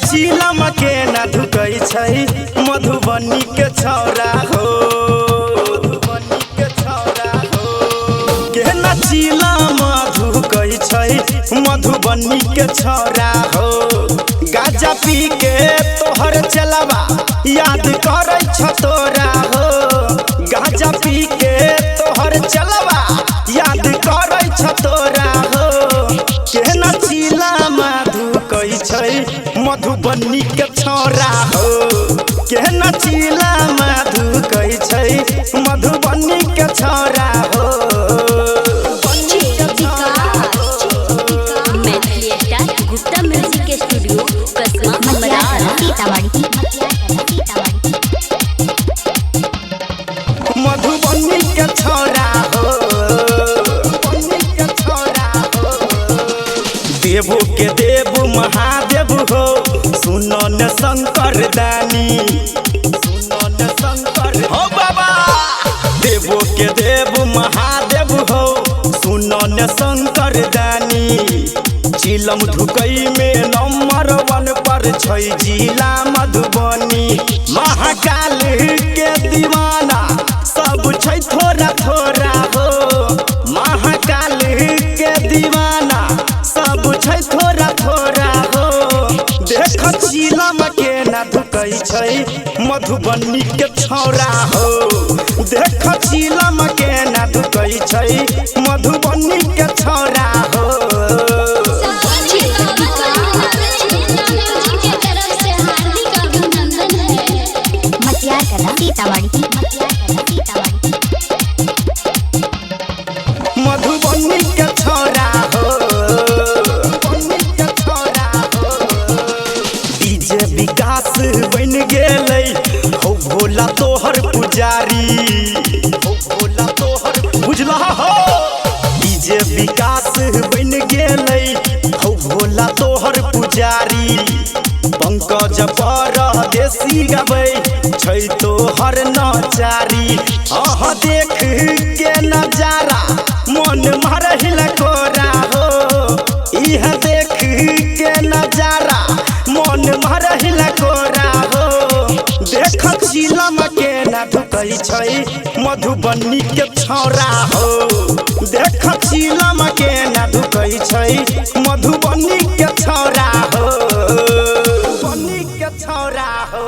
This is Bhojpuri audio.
चीलम के न धुकै छै मधुबनी के छौरा हो मधुबनी के छौरा हो के न चीलम धुकै छै मधुबनी के छौरा हो गाजा पी के तोहर चलवा याद करै छ तोरा हो गाजा पी के तोहर चलवा याद करै छ तोरा हो के न चीलम धुकै छै मधुबनी के छौरा हो के न चीलम धुकै छै मधुबनी के छौरा हो गुप्ता म्यूजिक के स्टूडियो मधुबनी के छौरा हो देवो के देव महादेव हो सुनो न शंकर दानी सुनो न शंकर हो बाबा देवो के देव महादेव हो सुनो न शंकर दानी चीलम धुकै में नंबर 1 पर छै जिला मधुबनी महाकाल के दीवाना सब छै थोड़ा थोड़ा हो महाकाल के दीवाना सब छै थोड़ा थोड़ा हो देख चीलम के न धुकै छै मधुबनी के छौरा हो देख चीलम के न धुकै छै मधुबनी के छौरा हो मधुबनी के छौरा हो डीजे विकास बन गेलै हो भोला तोहर पुजारी हो भोला तोहर बुझला हो डीजे विकास बन गेलै हो भोला तोहर पुजारी पंकज परदेसी गबै छै तोहर नचारी अह देख के नजारा मन मारहिल कोरा हो इह देख के नजारा मन मारहिल कोरा हो देख चीलम के न धुकै छै मधुबनी के छौरा हो देख चीलम के न धुकै छै मधुबनी के छौरा हो मधुबनी के छौरा हो।